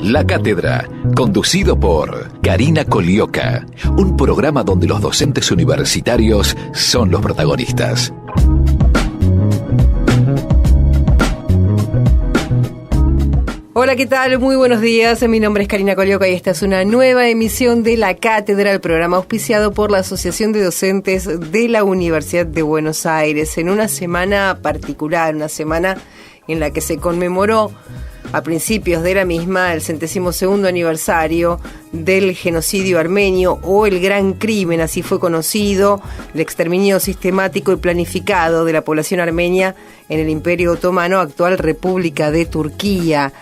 La Cátedra, conducido por Karina Colioca, un programa donde los docentes universitarios son los protagonistas. Hola, ¿qué tal? Muy buenos días. Mi nombre es Karina Colioca y esta es una nueva emisión de La Cátedra, el programa auspiciado por la Asociación de Docentes de la Universidad de Buenos Aires, en una semana particular, una semana en la que se conmemoró a principios de la misma el 102º aniversario del genocidio armenio, o el Gran Crimen, así fue conocido, el exterminio sistemático y planificado de la población armenia en el Imperio Otomano, actual República de Turquía,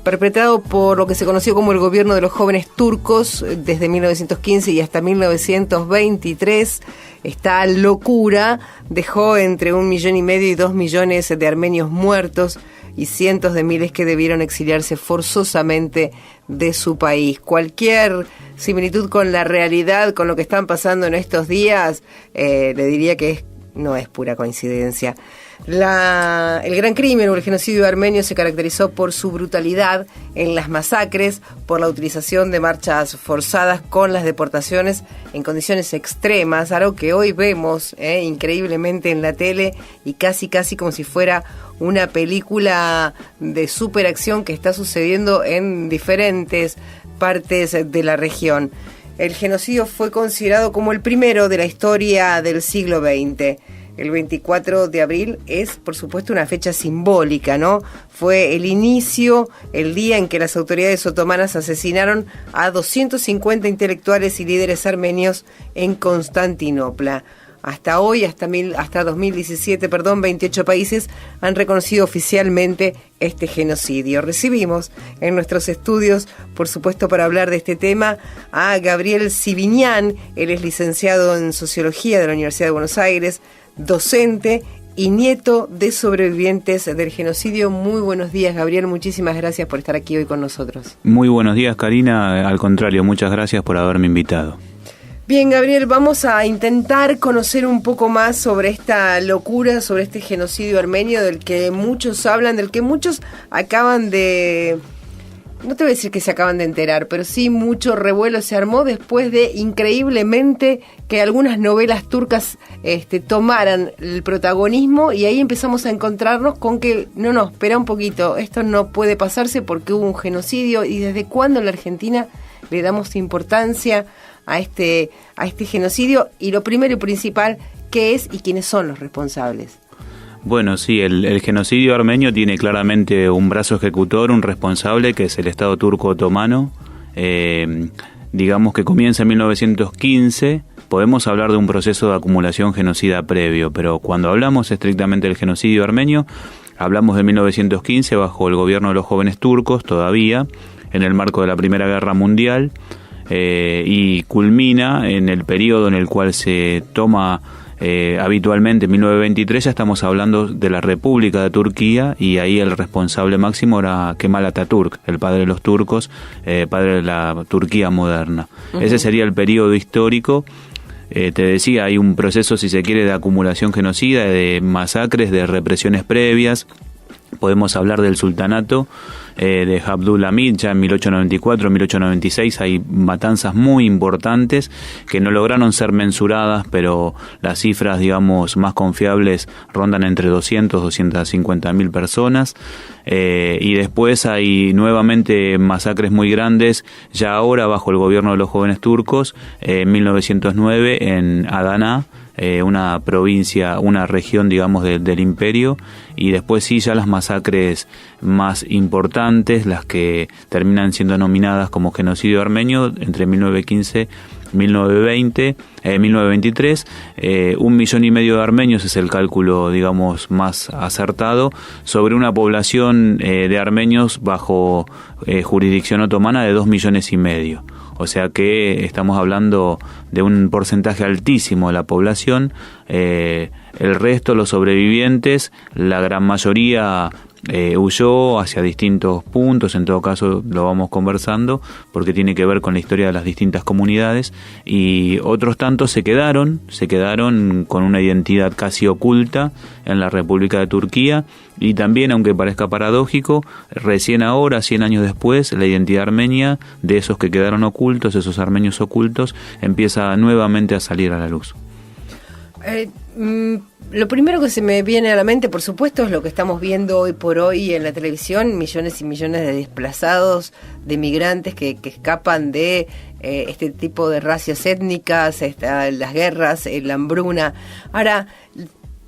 perpetrado por lo que se conoció como el gobierno de los jóvenes turcos desde 1915 y hasta 1923. Esta locura dejó entre 1,5 millones y 2 millones de armenios muertos y cientos de miles que debieron exiliarse forzosamente de su país. Cualquier similitud con la realidad, con lo que están pasando en estos días, le diría que no es pura coincidencia. El Gran Crimen o el genocidio armenio se caracterizó por su brutalidad en las masacres, por la utilización de marchas forzadas con las deportaciones en condiciones extremas, algo que hoy vemos increíblemente en la tele y casi como si fuera una película de superacción que está sucediendo en diferentes partes de la región. El genocidio fue considerado como el primero de la historia del siglo XX. El 24 de abril es, por supuesto, una fecha simbólica, ¿no? Fue el inicio, el día en que las autoridades otomanas asesinaron a 250 intelectuales y líderes armenios en Constantinopla. Hasta hoy, hasta 2017, 28 países han reconocido oficialmente este genocidio. Recibimos en nuestros estudios, por supuesto, para hablar de este tema, a Gabriel Sibinian. Él es licenciado en Sociología de la Universidad de Buenos Aires, docente y nieto de sobrevivientes del genocidio. Muy buenos días, Gabriel. Muchísimas gracias por estar aquí hoy con nosotros. Muy buenos días, Karina. Al contrario, muchas gracias por haberme invitado. Bien, Gabriel, vamos a intentar conocer un poco más sobre esta locura, sobre este genocidio armenio del que muchos hablan, del que muchos acaban de... No te voy a decir que se acaban de enterar, pero sí mucho revuelo se armó después de, increíblemente, que algunas novelas turcas tomaran el protagonismo, y ahí empezamos a encontrarnos con que, no, espera un poquito, esto no puede pasarse porque hubo un genocidio. ¿Y desde cuándo en la Argentina le damos importancia a este genocidio? Y lo primero y principal, ¿qué es y quiénes son los responsables? Bueno, sí, el genocidio armenio tiene claramente un brazo ejecutor, un responsable, que es el Estado turco otomano. Digamos que comienza en 1915. Podemos hablar de un proceso de acumulación genocida previo, pero cuando hablamos estrictamente del genocidio armenio, hablamos de 1915 bajo el gobierno de los jóvenes turcos, todavía, en el marco de la Primera Guerra Mundial, y culmina en el periodo en el cual se toma habitualmente, en 1923, ya estamos hablando de la República de Turquía, y ahí el responsable máximo era Kemal Atatürk, el padre de los turcos, padre de la Turquía moderna. Uh-huh. Ese sería el periodo histórico. Te decía, hay un proceso, si se quiere, de acumulación genocida, de masacres, de represiones previas. Podemos hablar del sultanato de Abdülhamid, ya en 1894, 1896, hay matanzas muy importantes que no lograron ser mensuradas, pero las cifras, digamos, más confiables rondan entre 250.000 personas. Y después hay nuevamente masacres muy grandes, ya ahora bajo el gobierno de los jóvenes turcos, en 1909 en Adana, una provincia, una región, digamos, del imperio, y después sí ya las masacres más importantes, las que terminan siendo nominadas como genocidio armenio, entre 1915 y 1923, 1,5 millones de armenios es el cálculo, digamos, más acertado, sobre una población de armenios bajo jurisdicción otomana de 2,5 millones. O sea que estamos hablando de un porcentaje altísimo de la población. El resto, los sobrevivientes, la gran mayoría huyó hacia distintos puntos, en todo caso lo vamos conversando, porque tiene que ver con la historia de las distintas comunidades, y otros tantos se quedaron con una identidad casi oculta en la República de Turquía, y también, aunque parezca paradójico, recién ahora, 100 años después, la identidad armenia de esos que quedaron ocultos, esos armenios ocultos, empieza nuevamente a salir a la luz. Lo primero que se me viene a la mente, por supuesto, es lo que estamos viendo hoy por hoy en la televisión, millones y millones de desplazados, de migrantes que escapan de este tipo de racias étnicas, las guerras, la hambruna. Ahora,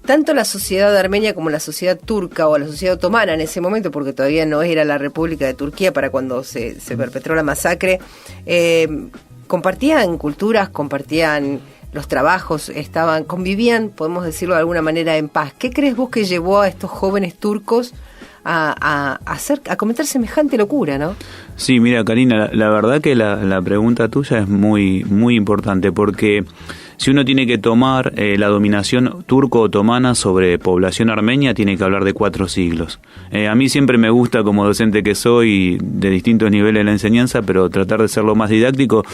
tanto la sociedad armenia como la sociedad turca o la sociedad otomana en ese momento, porque todavía no era la República de Turquía para cuando se perpetró la masacre, compartían culturas, compartían los trabajos, convivían, podemos decirlo de alguna manera, en paz. ¿Qué crees vos que llevó a estos jóvenes turcos a cometer semejante locura, no? Sí, mira, Karina, la verdad que la pregunta tuya es muy, muy importante, porque si uno tiene que tomar la dominación turco-otomana sobre población armenia, tiene que hablar de 4 siglos. A mí siempre me gusta, como docente que soy, de distintos niveles de la enseñanza, pero tratar de ser lo más didáctico.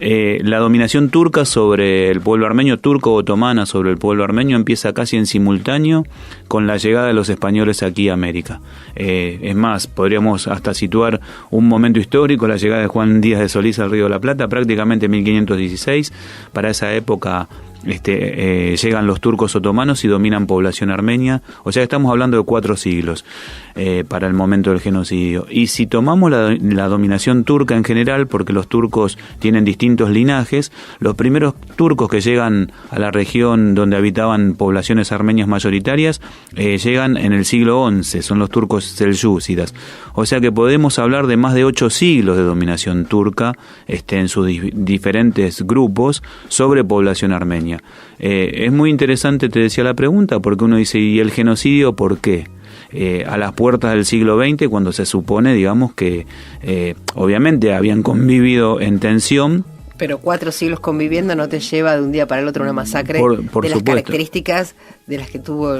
La dominación turca sobre el pueblo armenio, turco-otomana sobre el pueblo armenio, empieza casi en simultáneo con la llegada de los españoles aquí a América. Es más, podríamos hasta situar un momento histórico, la llegada de Juan Díaz de Solís al Río de la Plata, prácticamente en 1516. Para esa época llegan los turcos otomanos y dominan población armenia, o sea, estamos hablando de 4 siglos para el momento del genocidio. Y si tomamos la dominación turca en general, porque los turcos tienen distintos linajes, los primeros turcos que llegan a la región donde habitaban poblaciones armenias mayoritarias llegan en el siglo XI, son los turcos selyúcidas, o sea que podemos hablar de más de 8 siglos de dominación turca en sus diferentes grupos sobre población armenia. Es muy interesante, te decía la pregunta, porque uno dice, ¿y el genocidio por qué? A las puertas del siglo XX, cuando se supone, digamos, que obviamente habían convivido en tensión. Pero 4 siglos conviviendo no te lleva de un día para el otro una masacre por de supuesto. Las características de las que tuvo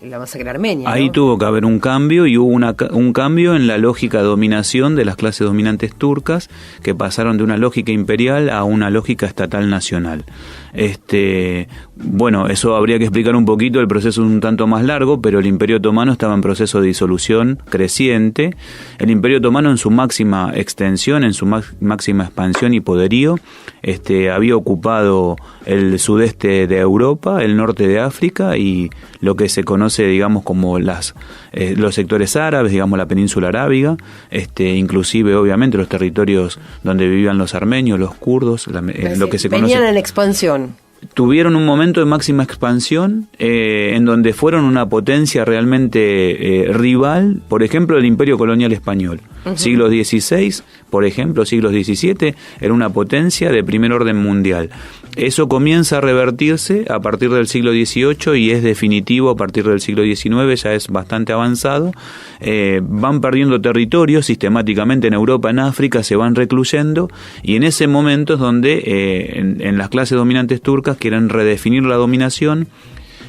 la masacre armenia, ¿no? Ahí tuvo que haber un cambio, y hubo un cambio en la lógica de dominación de las clases dominantes turcas, que pasaron de una lógica imperial a una lógica estatal nacional. Bueno, eso habría que explicar un poquito, el proceso es un tanto más largo, pero el Imperio Otomano estaba en proceso de disolución creciente. El Imperio Otomano, en su máxima extensión, en su máxima expansión y poderío, había ocupado el sudeste de Europa, el norte de África y lo que se conoce, digamos, como los sectores árabes, digamos la península arábiga, inclusive obviamente los territorios donde vivían los armenios, los kurdos, lo que se conoce. Venían en expansión. Tuvieron un momento de máxima expansión en donde fueron una potencia realmente rival, por ejemplo, del Imperio Colonial Español. Uh-huh. Siglo XVI, por ejemplo, siglo XVII, era una potencia de primer orden mundial. Eso comienza a revertirse a partir del siglo XVIII y es definitivo a partir del siglo XIX, ya es bastante avanzado. Van perdiendo territorios sistemáticamente en Europa, en África, se van recluyendo, y en ese momento es donde en las clases dominantes turcas quieren redefinir la dominación.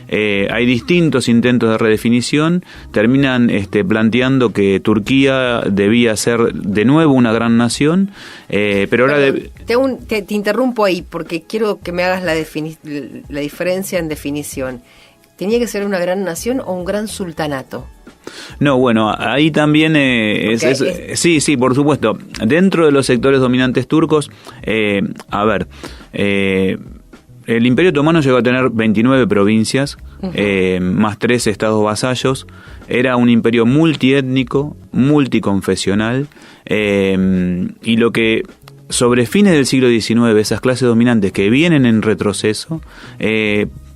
Hay distintos intentos de redefinición, terminan planteando que Turquía debía ser de nuevo una gran nación, pero ahora... Te interrumpo ahí porque quiero que me hagas la diferencia en definición. ¿Tenía que ser una gran nación o un gran sultanato? No, bueno, ahí también sí, por supuesto. Dentro de los sectores dominantes turcos, el Imperio Otomano llegó a tener 29 provincias, uh-huh, más 3 estados vasallos. Era un imperio multiétnico, multiconfesional, y lo que sobre fines del siglo XIX, esas clases dominantes que vienen en retroceso,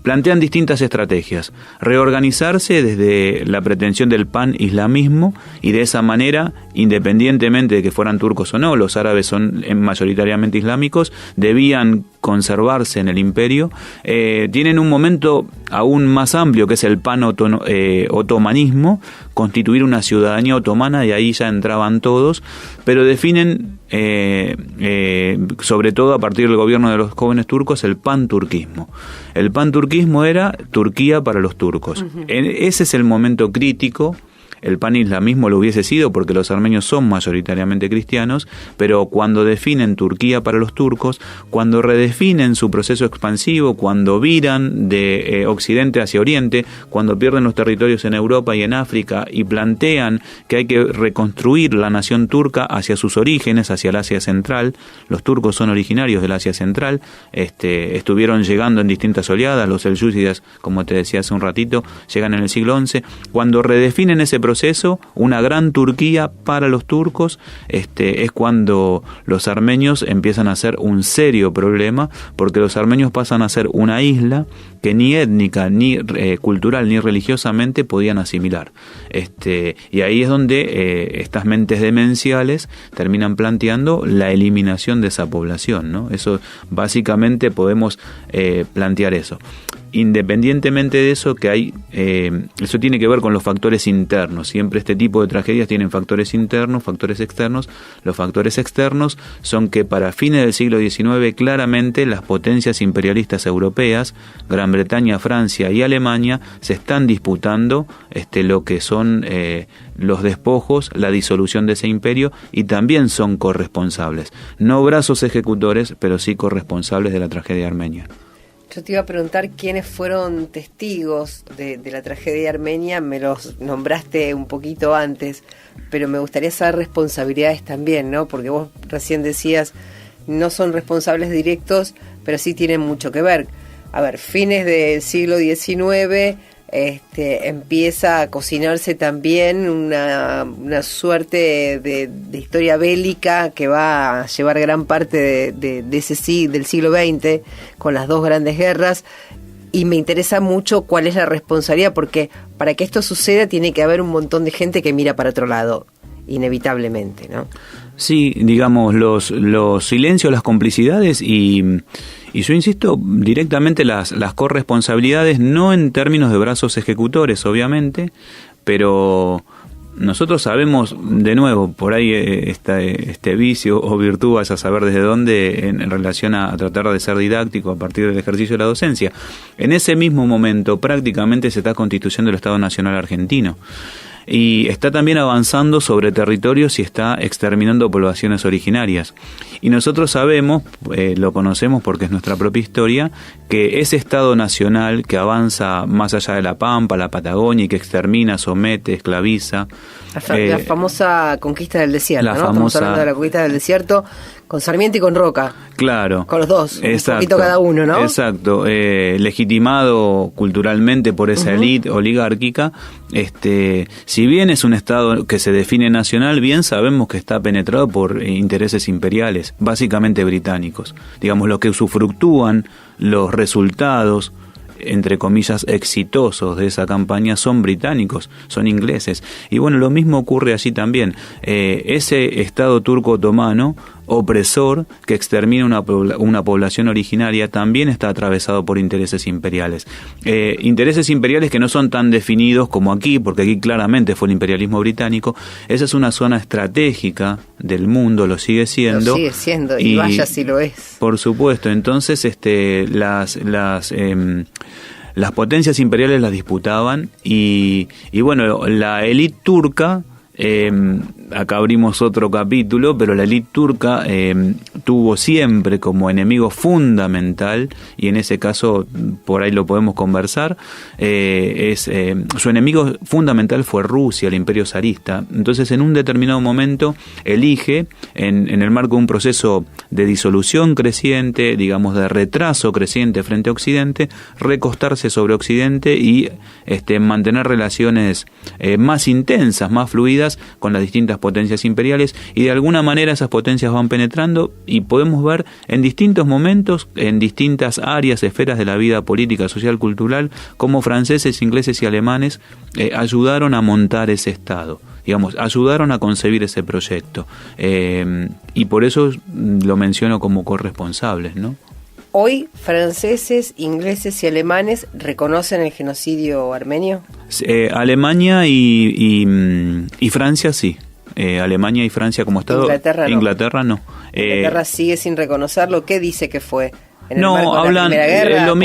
plantean distintas estrategias. Reorganizarse desde la pretensión del pan-islamismo, y de esa manera, independientemente de que fueran turcos o no, los árabes son mayoritariamente islámicos, debían conservarse en el imperio. Tienen un momento aún más amplio, que es el pan-otomanismo, constituir una ciudadanía otomana, y ahí ya entraban todos, pero definen, sobre todo a partir del gobierno de los jóvenes turcos, el panturquismo. El panturquismo era Turquía para los turcos. Uh-huh. Ese es el momento crítico el panislamismo lo hubiese sido, porque los armenios son mayoritariamente cristianos, pero cuando definen Turquía para los turcos, cuando redefinen su proceso expansivo, cuando viran de occidente hacia oriente, cuando pierden los territorios en Europa y en África y plantean que hay que reconstruir la nación turca hacia sus orígenes, hacia el Asia Central. Los turcos son originarios del Asia Central, estuvieron llegando en distintas oleadas, los selyúcidas, como te decía hace un ratito, llegan en el siglo XI. Cuando redefinen ese proceso, una gran Turquía para los turcos, es cuando los armenios empiezan a ser un serio problema, porque los armenios pasan a ser una isla que ni étnica, ni cultural, ni religiosamente podían asimilar. Y ahí es donde estas mentes demenciales terminan planteando la eliminación de esa población, ¿no? Eso, básicamente podemos plantear eso. Independientemente de eso, que hay, eso tiene que ver con los factores internos. Siempre este tipo de tragedias tienen factores internos, factores externos. Los factores externos son que para fines del siglo XIX claramente las potencias imperialistas europeas, Gran Bretaña, Francia y Alemania, se están disputando lo que son los despojos, la disolución de ese imperio, y también son corresponsables. No brazos ejecutores, pero sí corresponsables de la tragedia armenia. Yo te iba a preguntar quiénes fueron testigos de la tragedia armenia, me los nombraste un poquito antes, pero me gustaría saber responsabilidades también, ¿no? Porque vos recién decías, no son responsables directos, pero sí tienen mucho que ver. A ver, fines del siglo XIX, empieza a cocinarse también una suerte de historia bélica que va a llevar gran parte del siglo XX, con las dos grandes guerras, y me interesa mucho cuál es la responsabilidad, porque para que esto suceda tiene que haber un montón de gente que mira para otro lado, inevitablemente, ¿no? Sí, digamos, los silencios, las complicidades y yo insisto directamente las corresponsabilidades, no en términos de brazos ejecutores, obviamente, pero nosotros sabemos, de nuevo, por ahí este vicio o virtud, vas a saber desde dónde, en relación a tratar de ser didáctico a partir del ejercicio de la docencia. En ese mismo momento prácticamente se está constituyendo el Estado Nacional Argentino. Y está también avanzando sobre territorios y está exterminando poblaciones originarias. Y nosotros sabemos, lo conocemos porque es nuestra propia historia, que ese Estado nacional que avanza más allá de la Pampa, la Patagonia, y que extermina, somete, esclaviza. La famosa conquista del desierto, ¿no? Estamos hablando de la conquista del desierto con Sarmiento y con Roca. Claro. Con los dos, exacto, un poquito cada uno, ¿no? Exacto. Legitimado culturalmente por esa élite oligárquica. Si bien es un Estado que se define nacional, bien sabemos que está penetrado por intereses imperiales, básicamente británicos. Digamos, los que usufructúan los resultados, entre comillas, exitosos de esa campaña son británicos, son ingleses. Y bueno, lo mismo ocurre allí también. Ese Estado turco otomano, opresor, que extermina una población originaria, también está atravesado por intereses imperiales. Intereses imperiales que no son tan definidos como aquí, porque aquí claramente fue el imperialismo británico. Esa es una zona estratégica del mundo, lo sigue siendo. Lo sigue siendo, y vaya si lo es. Por supuesto. Entonces, las potencias imperiales las disputaban y bueno, la élite turca, acá abrimos otro capítulo, pero la élite turca tuvo siempre como enemigo fundamental, y en ese caso por ahí lo podemos conversar, su enemigo fundamental fue Rusia, el imperio zarista. Entonces, en un determinado momento elige, en el marco de un proceso de disolución creciente, digamos de retraso creciente frente a Occidente, recostarse sobre Occidente y mantener relaciones más intensas, más fluidas con las distintas potencias imperiales, y de alguna manera esas potencias van penetrando, y podemos ver en distintos momentos, en distintas áreas, esferas de la vida política, social, cultural, cómo franceses, ingleses y alemanes ayudaron a montar ese Estado, digamos, ayudaron a concebir ese proyecto, y por eso lo menciono como corresponsables, ¿no? Hoy, franceses, ingleses y alemanes reconocen el genocidio armenio. Alemania y Francia sí. Alemania y Francia como Estado. Inglaterra no. Inglaterra no. Inglaterra sigue sin reconocerlo. ¿Qué dice que fue? en el marco de la hablan Primera Guerra, lo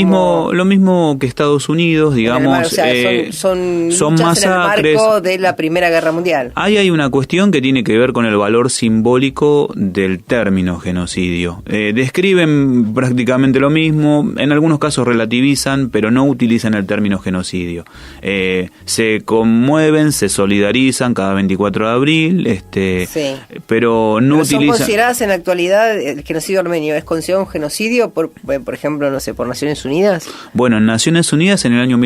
mismo que Estados Unidos, digamos. O sea, son son luchas masacres. en el marco de la Primera Guerra Mundial. Ahí hay una cuestión que tiene que ver con el valor simbólico del término genocidio. Describen prácticamente lo mismo, en algunos casos relativizan, pero no utilizan el término genocidio. Se conmueven, se solidarizan cada 24 de abril, Sí. pero no ¿Son utilizan... consideradas en la actualidad el genocidio armenio? ¿Es considerado un genocidio, por ejemplo, no sé, por Naciones Unidas? Bueno, en Naciones Unidas en el año en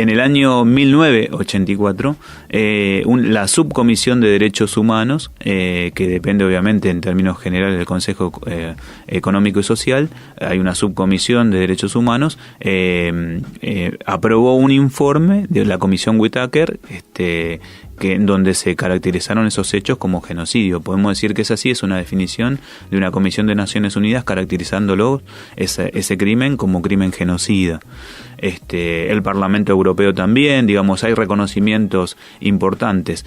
el año 1984, la Subcomisión de Derechos Humanos, que depende obviamente en términos generales del Consejo Económico y Social, hay una Subcomisión de Derechos Humanos, aprobó un informe de la Comisión Whitaker, en donde se caracterizaron esos hechos como genocidio. Podemos decir que es así, es una definición de una Comisión de Naciones Unidas caracterizándolo, ese crimen, como crimen genocida. El Parlamento Europeo también, digamos, hay reconocimientos importantes.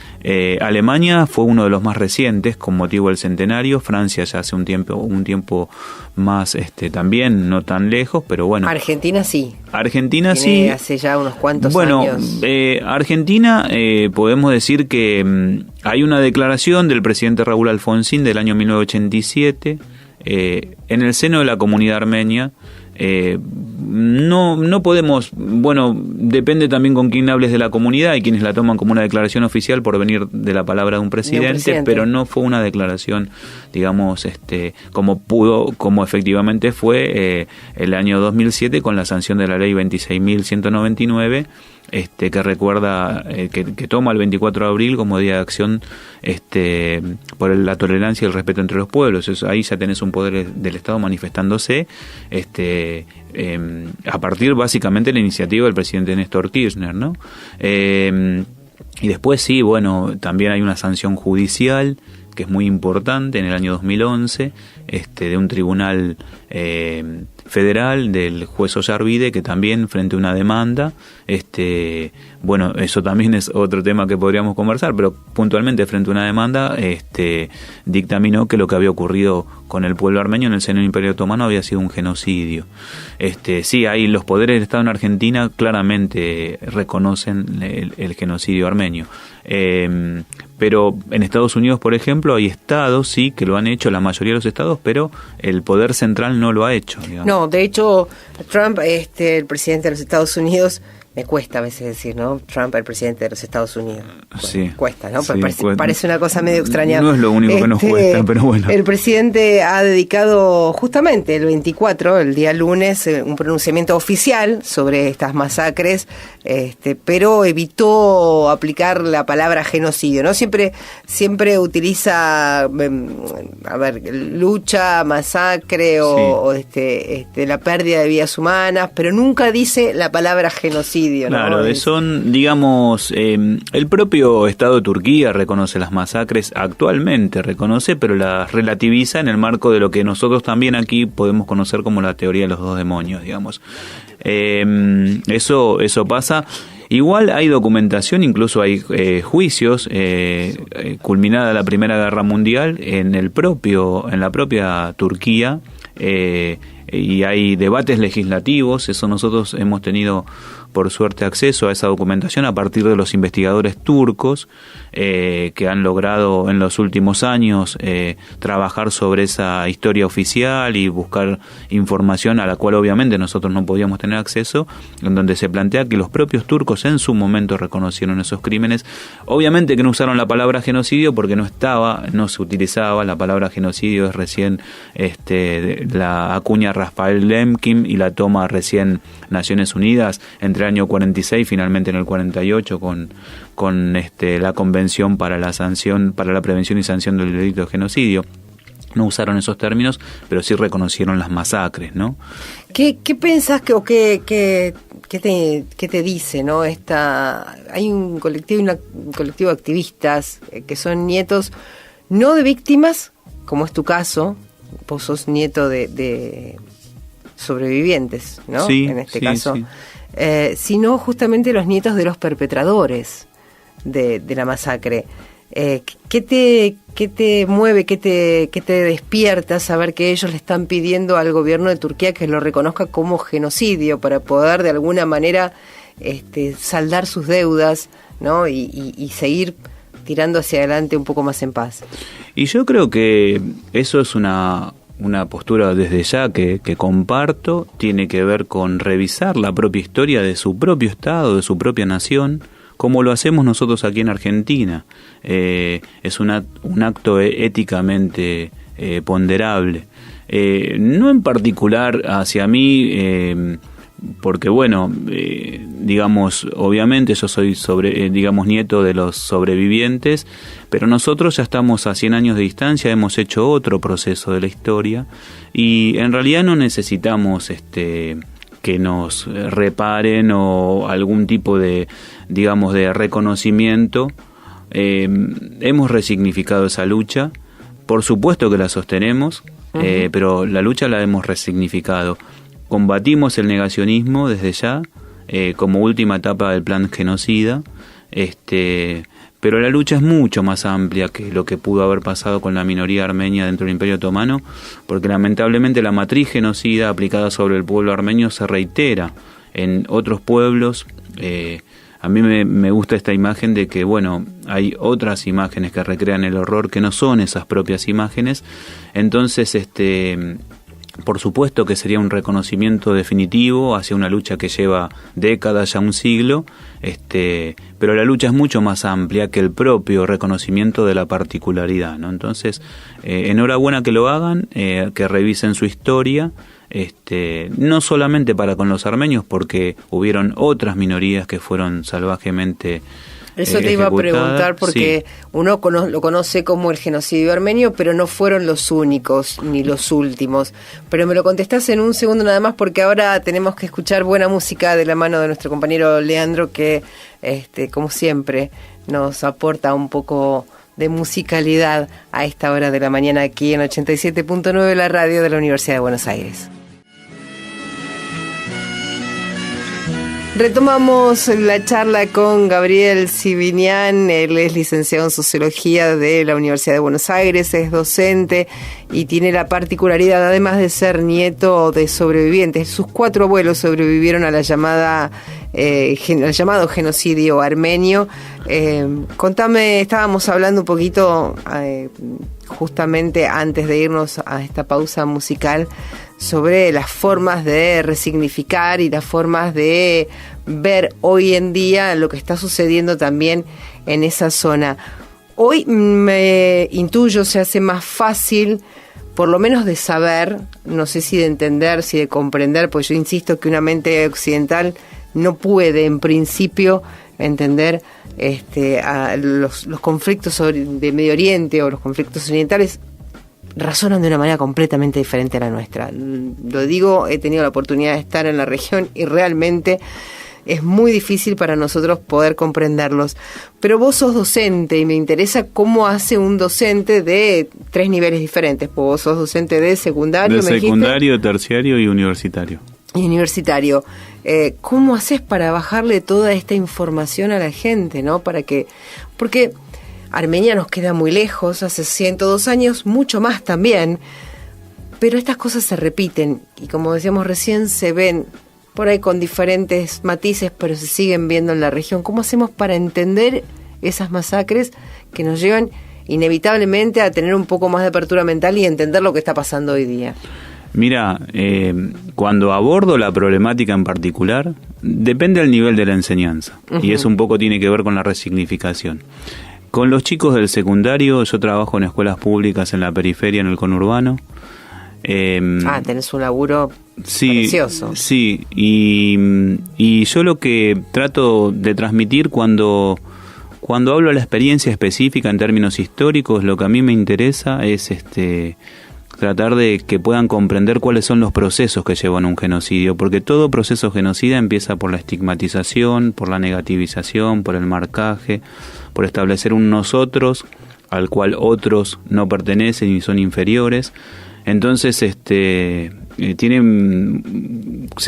Alemania fue uno de los más recientes con motivo del centenario. Francia ya hace un tiempo más, también no tan lejos, pero bueno. Argentina sí. Argentina sí. Hace ya unos cuantos años. Argentina, podemos decir que hay una declaración del presidente Raúl Alfonsín del año 1987 en el seno de la comunidad armenia. No podemos, depende también con quién hables de la comunidad. Hay quienes la toman como una declaración oficial por venir de la palabra de un presidente, pero no fue una declaración, digamos, como efectivamente fue el año 2007 con la sanción de la ley 26.199, que recuerda, que toma el 24 de abril como día de acción por la tolerancia y el respeto entre los pueblos. Ahí ya tenés un poder del Estado manifestándose a partir básicamente de la iniciativa del presidente Néstor Kirchner, ¿no? Y después sí, también hay una sanción judicial que es muy importante en el año 2011, de un tribunal federal del juez Ollarvide, que también frente a una demanda, eso también es otro tema que podríamos conversar, pero puntualmente frente a una demanda, dictaminó que lo que había ocurrido con el pueblo armenio en el seno del Imperio Otomano había sido un genocidio. Sí, ahí los poderes del Estado en Argentina claramente reconocen el genocidio armenio. Pero en Estados Unidos, por ejemplo, hay estados, sí, que lo han hecho, la mayoría de los estados, pero el poder central no lo ha hecho, digamos. No, de hecho, Trump, el presidente de los Estados Unidos, me cuesta a veces decir, ¿no? Trump, el presidente de los Estados Unidos. Sí. Cuesta, ¿no? Sí, parece una cosa medio extraña. No es lo único que nos cuesta, pero bueno. El presidente ha dedicado justamente el 24, el día lunes, un pronunciamiento oficial sobre estas masacres, pero evitó aplicar la palabra genocidio, ¿no? Siempre utiliza, lucha, masacre o la pérdida de vidas humanas, pero nunca dice la palabra genocidio. Claro, ¿no? son, digamos, el propio Estado de Turquía reconoce las masacres, actualmente reconoce, pero las relativiza en el marco de lo que nosotros también aquí podemos conocer como la teoría de los dos demonios, digamos. Eso pasa. Igual hay documentación, incluso hay juicios, culminada la Primera Guerra Mundial en la propia Turquía, y hay debates legislativos. Eso nosotros hemos tenido por suerte acceso a esa documentación a partir de los investigadores turcos que han logrado en los últimos años trabajar sobre esa historia oficial y buscar información a la cual obviamente nosotros no podíamos tener acceso, en donde se plantea que los propios turcos en su momento reconocieron esos crímenes. Obviamente que no usaron la palabra genocidio porque no se utilizaba la palabra genocidio, es recién la acuña Rafael Lemkin y la toma recién Naciones Unidas entre el año 46, finalmente en el 48 con la Convención para la Prevención y Sanción del Delito de Genocidio. No usaron esos términos, pero sí reconocieron las masacres, ¿no? ¿Qué pensás qué te dice, ¿no? Hay un colectivo de activistas que son nietos no de víctimas, como es tu caso, vos sos nieto de sobrevivientes, ¿no? Sí, en este caso, sí. Sino justamente los nietos de los perpetradores de la masacre. ¿qué te mueve, qué te despierta saber que ellos le están pidiendo al gobierno de Turquía que lo reconozca como genocidio para poder de alguna manera saldar sus deudas, ¿no? y seguir tirando hacia adelante un poco más en paz? Y yo creo que eso es una postura desde ya que comparto, tiene que ver con revisar la propia historia de su propio Estado, de su propia nación, como lo hacemos nosotros aquí en Argentina. Es un acto éticamente ponderable. No en particular hacia mí, porque bueno, digamos, obviamente yo soy nieto de los sobrevivientes, pero nosotros ya estamos a 100 años de distancia, hemos hecho otro proceso de la historia y en realidad no necesitamos que nos reparen o algún tipo de, digamos, de reconocimiento. Hemos resignificado esa lucha, por supuesto que la sostenemos, pero la lucha la hemos resignificado. Combatimos el negacionismo desde ya, como última etapa del plan genocida, pero la lucha es mucho más amplia que lo que pudo haber pasado con la minoría armenia dentro del Imperio Otomano, porque lamentablemente la matriz genocida aplicada sobre el pueblo armenio se reitera en otros pueblos. A mí me gusta esta imagen de que, bueno, hay otras imágenes que recrean el horror que no son esas propias imágenes. Entonces, por supuesto que sería un reconocimiento definitivo hacia una lucha que lleva décadas, ya un siglo, pero la lucha es mucho más amplia que el propio reconocimiento de la particularidad, ¿no? Entonces, enhorabuena que lo hagan, que revisen su historia, no solamente para con los armenios, porque hubieron otras minorías que fueron salvajemente eso te iba a preguntar porque sí. Uno lo conoce como el genocidio armenio, pero no fueron los únicos ni los últimos. Pero me lo contestás en un segundo nada más porque ahora tenemos que escuchar buena música de la mano de nuestro compañero Leandro que, como siempre, nos aporta un poco de musicalidad a esta hora de la mañana aquí en 87.9, la radio de la Universidad de Buenos Aires. Retomamos la charla con Gabriel Sibinian. Él es licenciado en Sociología de la Universidad de Buenos Aires, es docente y tiene la particularidad, además de ser nieto de sobrevivientes, sus 4 abuelos sobrevivieron a la llamada al llamado genocidio armenio. Contame, estábamos hablando un poquito justamente antes de irnos a esta pausa musical sobre las formas de resignificar y las formas de ver hoy en día lo que está sucediendo también en esa zona. Hoy me intuyo, se hace más fácil, por lo menos de saber, no sé si de entender, si de comprender, pues yo insisto que una mente occidental no puede en principio entender a los conflictos de Medio Oriente o los conflictos orientales. Razonan de una manera completamente diferente a la nuestra. Lo digo, he tenido la oportunidad de estar en la región y realmente es muy difícil para nosotros poder comprenderlos. Pero vos sos docente y me interesa cómo hace un docente de 3 niveles diferentes. Vos sos docente de secundario, de secundario, terciario y universitario. Y universitario. ¿Cómo haces para bajarle toda esta información a la gente, ¿no? Porque Armenia nos queda muy lejos, hace 102 años, mucho más también, pero estas cosas se repiten y como decíamos recién, se ven por ahí con diferentes matices, pero se siguen viendo en la región. ¿Cómo hacemos para entender esas masacres que nos llevan inevitablemente a tener un poco más de apertura mental y entender lo que está pasando hoy día? Mira, cuando abordo la problemática en particular, depende del nivel de la enseñanza, y eso un poco tiene que ver con la resignificación. Con los chicos del secundario, yo trabajo en escuelas públicas en la periferia, en el conurbano. Tenés un laburo precioso. Sí, y yo lo que trato de transmitir cuando hablo de la experiencia específica en términos históricos, lo que a mí me interesa es tratar de que puedan comprender cuáles son los procesos que llevan a un genocidio, porque todo proceso genocida empieza por la estigmatización, por la negativización, por el marcaje, por establecer un nosotros al cual otros no pertenecen y son inferiores. Entonces se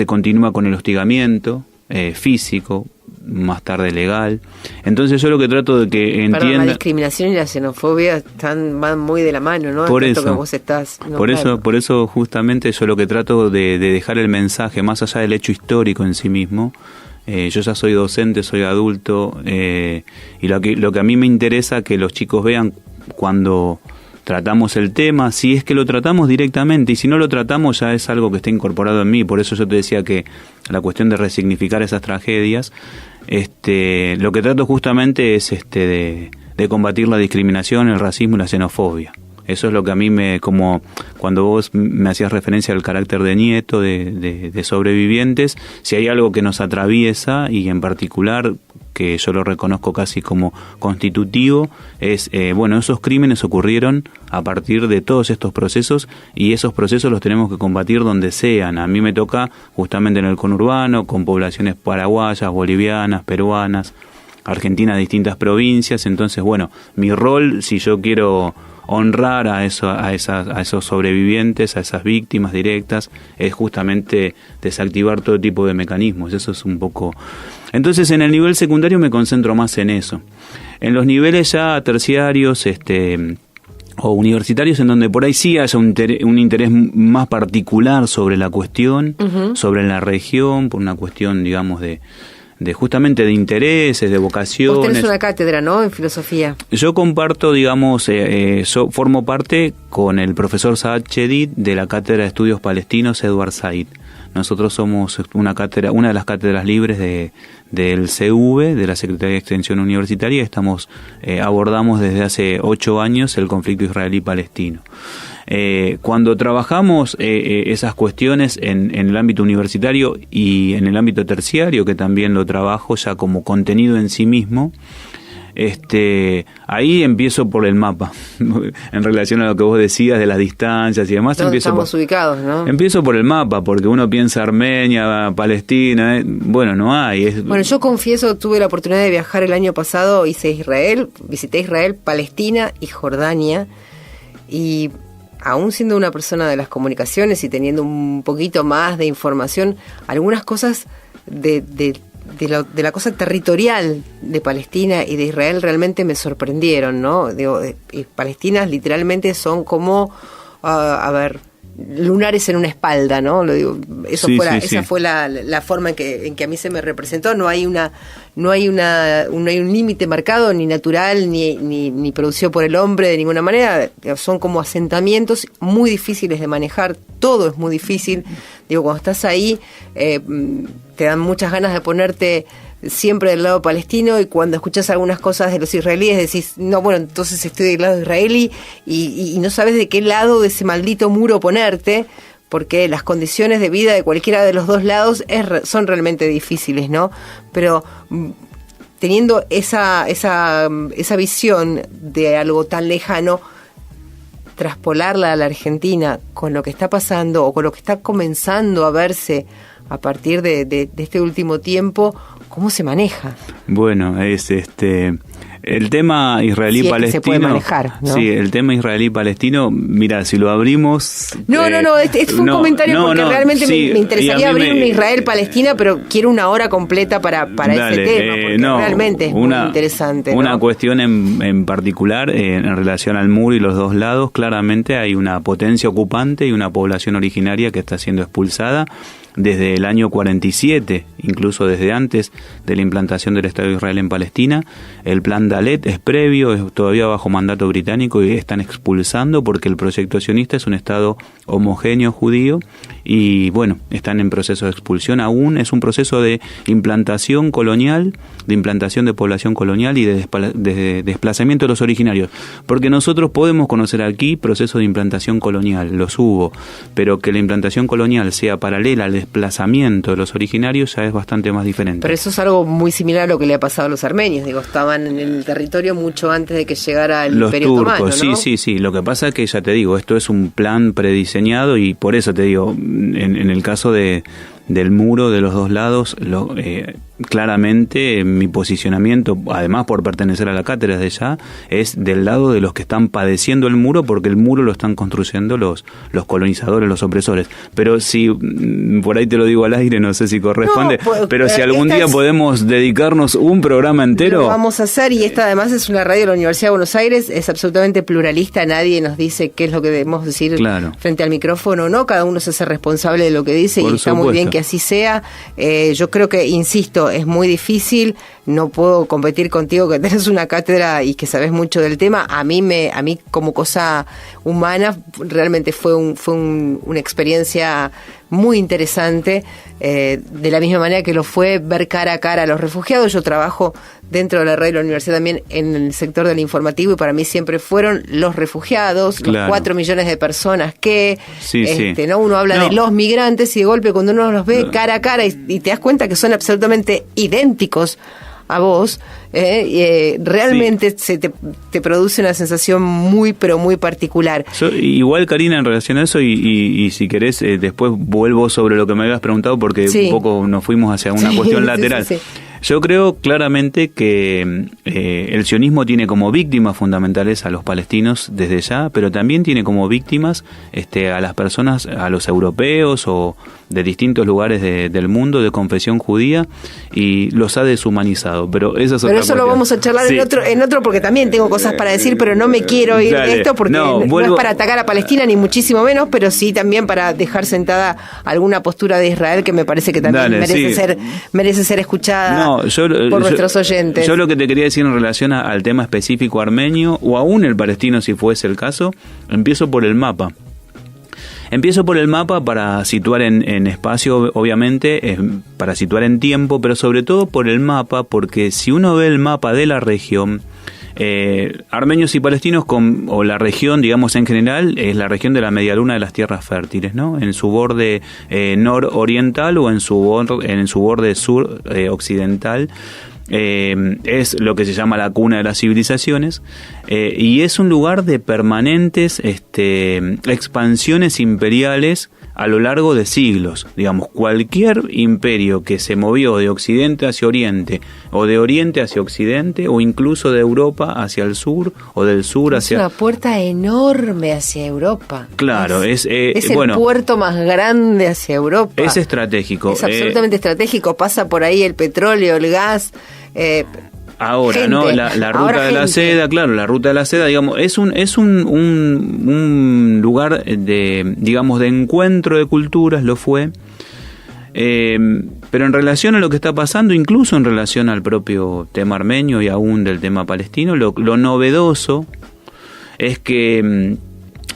continúa con el hostigamiento físico, más tarde legal. Entonces yo lo que trato de que entienda... la discriminación y la xenofobia van muy de la mano, ¿no? Por eso, que vos estás, no, por claro. eso, por eso justamente yo lo que trato de dejar el mensaje, más allá del hecho histórico en sí mismo. Yo ya soy docente, soy adulto, y lo que a mí me interesa que los chicos vean cuando tratamos el tema, si es que lo tratamos directamente, y si no lo tratamos ya es algo que está incorporado en mí. Por eso yo te decía que la cuestión de resignificar esas tragedias, lo que trato justamente es de combatir la discriminación, el racismo y la xenofobia. Eso es lo que a mí como cuando vos me hacías referencia al carácter de nieto, de sobrevivientes, si hay algo que nos atraviesa, y en particular que yo lo reconozco casi como constitutivo, es, esos crímenes ocurrieron a partir de todos estos procesos, y esos procesos los tenemos que combatir donde sean. A mí me toca justamente en el conurbano, con poblaciones paraguayas, bolivianas, peruanas, argentinas, distintas provincias. Entonces, mi rol, si yo quiero honrar a esos sobrevivientes, a esas víctimas directas, es justamente desactivar todo tipo de mecanismos. Eso es un poco... Entonces, en el nivel secundario me concentro más en eso. En los niveles ya terciarios o universitarios, en donde por ahí sí haya un interés más particular sobre la cuestión, sobre la región, por una cuestión, digamos, de justamente de intereses, de vocaciones. Vos tenés una cátedra, ¿no?, en filosofía. Yo comparto, digamos, yo formo parte con el profesor Saad Chedid de la Cátedra de Estudios Palestinos Edward Said. Nosotros somos una de las cátedras libres del CV, de la Secretaría de Extensión Universitaria. Abordamos desde hace 8 años el conflicto israelí-palestino. Cuando trabajamos esas cuestiones en el ámbito universitario y en el ámbito terciario, que también lo trabajo ya como contenido en sí mismo, ahí empiezo por el mapa, en relación a lo que vos decías de las distancias y demás. ¿Dónde estamos ubicados, no? Empiezo por el mapa, porque uno piensa Armenia, Palestina, no hay. Bueno, yo confieso, tuve la oportunidad de viajar el año pasado, visité Israel, Palestina y Jordania, y aún siendo una persona de las comunicaciones y teniendo un poquito más de información, algunas cosas de la cosa territorial de Palestina y de Israel realmente me sorprendieron, ¿no? Palestinas literalmente son como, lunares en una espalda, ¿no? Lo digo, esa fue la forma en que a mí se me representó. No hay un límite marcado, ni natural, ni producido por el hombre de ninguna manera. Son como asentamientos muy difíciles de manejar. Todo es muy difícil. Cuando estás ahí, te dan muchas ganas de ponerte siempre del lado palestino, y cuando escuchas algunas cosas de los israelíes decís, entonces estoy del lado israelí, y no sabes de qué lado de ese maldito muro ponerte, porque las condiciones de vida de cualquiera de los dos lados son realmente difíciles, ¿no? Pero teniendo esa visión de algo tan lejano, traspolarla a la Argentina con lo que está pasando o con lo que está comenzando a verse a partir de este último tiempo, ¿cómo se maneja? Bueno, es el tema israelí-palestino. Se puede manejar, ¿no? Sí, el tema israelí-palestino, mira, si lo abrimos... Este fue un comentario porque realmente me interesaría abrir una Israel-Palestina, pero quiero una hora completa para ese tema, porque realmente es muy interesante, ¿no? Una cuestión en particular, en relación al muro y los dos lados, claramente hay una potencia ocupante y una población originaria que está siendo expulsada desde el año 47, incluso desde antes de la implantación del Estado de Israel en Palestina. El plan Dalet es previo, es todavía bajo mandato británico, y están expulsando porque el proyecto sionista es un Estado homogéneo judío, y están en proceso de expulsión aún. Es un proceso de implantación colonial, de implantación de población colonial y de desplazamiento de los originarios, porque nosotros podemos conocer aquí procesos de implantación colonial, los hubo, pero que la implantación colonial sea paralela al desplazamiento de los originarios ya es bastante más diferente. Pero eso es algo muy similar a lo que le ha pasado a los armenios, estaban en el territorio mucho antes de que llegara el Imperio Otomano, ¿no? Sí, lo que pasa es que, ya te digo, esto es un plan prediseñado, y por eso te digo, en el caso del muro de los dos lados, claramente mi posicionamiento, además por pertenecer a la cátedra de ya, es del lado de los que están padeciendo el muro, porque el muro lo están construyendo los colonizadores, los opresores. Pero si, por ahí te lo digo al aire, no sé si corresponde, pero si algún día podemos dedicarnos un programa entero... Lo vamos a hacer, y esta además es una radio de la Universidad de Buenos Aires, es absolutamente pluralista, nadie nos dice qué es lo que debemos decir frente al micrófono, ¿no? Cada uno se hace responsable de lo que dice, y está muy bien que así sea. Yo creo que, insisto, es muy difícil, no puedo competir contigo que tenés una cátedra y que sabés mucho del tema. A mí como cosa humana realmente fue una experiencia muy interesante, de la misma manera que lo fue ver cara a cara a los refugiados. Yo trabajo dentro de la red de la universidad también en el sector del informativo, y para mí siempre fueron los refugiados, los 4 millones de personas que ¿no? Uno habla de los migrantes, y de golpe cuando uno los ve cara a cara y te das cuenta que son absolutamente idénticos a vos, realmente te produce una sensación muy, pero muy particular. Igual, Karina, en relación a eso, y si querés, después vuelvo sobre lo que me habías preguntado, porque un poco nos fuimos hacia una cuestión lateral. Yo creo claramente que el sionismo tiene como víctimas fundamentales a los palestinos desde ya, pero también tiene como víctimas a las personas, a los europeos o de distintos lugares del mundo de confesión judía, y los ha deshumanizado. Pero eso es otra cuestión. Lo vamos a charlar en otro, porque también tengo cosas para decir, pero no me quiero ir de esto, porque no es para atacar a Palestina, ni muchísimo menos, pero sí también para dejar sentada alguna postura de Israel que me parece que también merece ser escuchada por nuestros oyentes. Yo lo que te quería decir en relación al tema específico armenio, o aún el palestino si fuese el caso, empiezo por el mapa. Empiezo por el mapa para situar en espacio, obviamente, para situar en tiempo, pero sobre todo por el mapa, porque si uno ve el mapa de la región, armenios y palestinos, o la región, digamos, en general, es la región de la medialuna de las tierras fértiles, ¿no? En su borde nororiental o en su borde sur occidental. Es lo que se llama la cuna de las civilizaciones, y es un lugar de permanentes expansiones imperiales a lo largo de siglos. Digamos, cualquier imperio que se movió de occidente hacia oriente, o de oriente hacia occidente, o incluso de Europa hacia el sur, o del sur hacia... Es una puerta enorme hacia Europa. Claro, es el puerto más grande hacia Europa. Es estratégico. Es absolutamente estratégico, pasa por ahí el petróleo, el gas... Ahora, ¿no? La ruta de la seda, claro, la ruta de la seda, digamos, es un lugar de, digamos, de encuentro de culturas, lo fue. Pero en relación a lo que está pasando, incluso en relación al propio tema armenio y aún del tema palestino, lo novedoso es que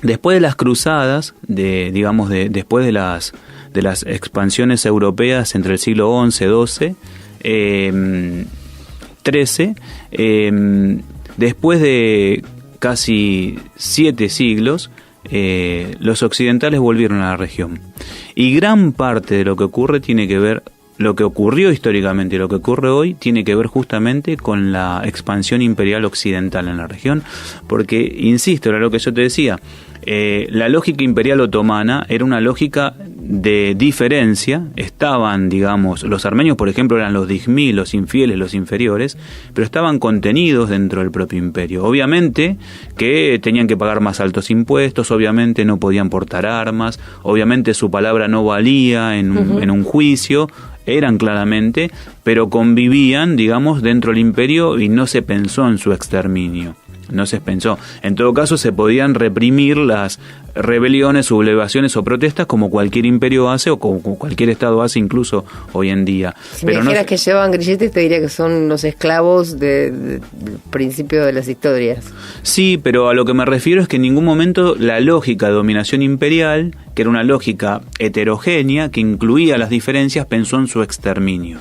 después de las cruzadas, después de las expansiones europeas entre el siglo XI, XII, XIII, después de casi 7 siglos, los occidentales volvieron a la región. Y gran parte de lo que ocurre tiene que ver, lo que ocurrió históricamente y lo que ocurre hoy, tiene que ver justamente con la expansión imperial occidental en la región. Porque, insisto, era lo que yo te decía, la lógica imperial otomana era una lógica de diferencia. Estaban, digamos, los armenios, por ejemplo, eran los dhimmi, los infieles, los inferiores, pero estaban contenidos dentro del propio imperio. Obviamente que tenían que pagar más altos impuestos, obviamente no podían portar armas, obviamente su palabra no valía en un juicio, eran claramente, pero convivían, digamos, dentro del imperio, y no se pensó en su exterminio. No se pensó. En todo caso, se podían reprimir las rebeliones, sublevaciones o protestas como cualquier imperio hace, o como cualquier estado hace, incluso hoy en día. Si me dijeras que llevaban grilletes, te diría que son los esclavos del principio de las historias. Sí, pero a lo que me refiero es que en ningún momento la lógica de dominación imperial, que era una lógica heterogénea, que incluía las diferencias, pensó en su exterminio.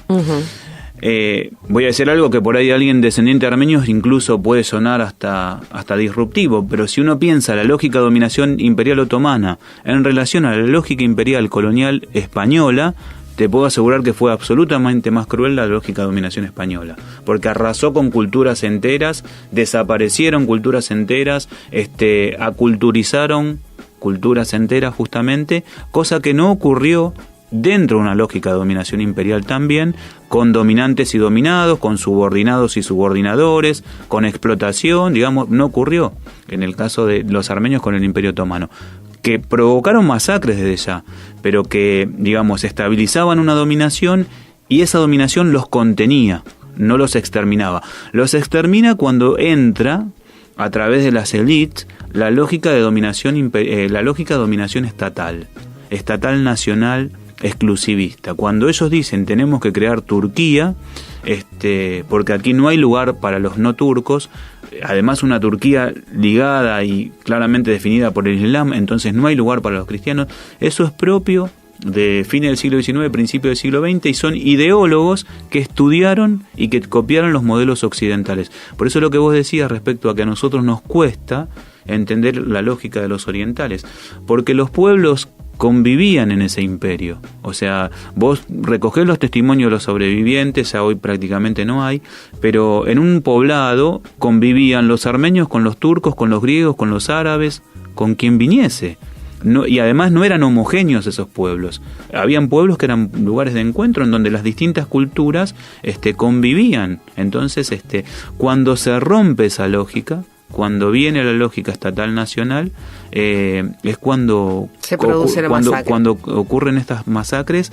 Voy a decir algo que por ahí alguien descendiente de armenios incluso puede sonar hasta disruptivo, pero si uno piensa la lógica de dominación imperial otomana en relación a la lógica imperial colonial española, te puedo asegurar que fue absolutamente más cruel la lógica de dominación española, porque arrasó con culturas enteras, desaparecieron culturas enteras, aculturizaron culturas enteras justamente, cosa que no ocurrió dentro de una lógica de dominación imperial también, con dominantes y dominados, con subordinados y subordinadores, con explotación, digamos, no ocurrió en el caso de los armenios con el Imperio Otomano, que provocaron masacres desde ya, pero que, digamos, estabilizaban una dominación y esa dominación los contenía, no los exterminaba. Los extermina cuando entra, a través de las élites, la lógica de dominación estatal nacional, exclusivista. Cuando ellos dicen tenemos que crear Turquía, porque aquí no hay lugar para los no turcos, además una Turquía ligada y claramente definida por el Islam, entonces no hay lugar para los cristianos. Eso es propio de fines del siglo XIX, principio del siglo XX, y son ideólogos que estudiaron y que copiaron los modelos occidentales. Por eso lo que vos decías respecto a que a nosotros nos cuesta entender la lógica de los orientales, porque los pueblos convivían en ese imperio. O sea, vos recogés los testimonios de los sobrevivientes, ya hoy prácticamente no hay, pero en un poblado convivían los armenios con los turcos, con los griegos, con los árabes, con quien viniese. No, y además no eran homogéneos esos pueblos. Habían pueblos que eran lugares de encuentro en donde las distintas culturas convivían. Entonces, cuando se rompe esa lógica, cuando viene la lógica estatal nacional, es cuando se produce cuando ocurren estas masacres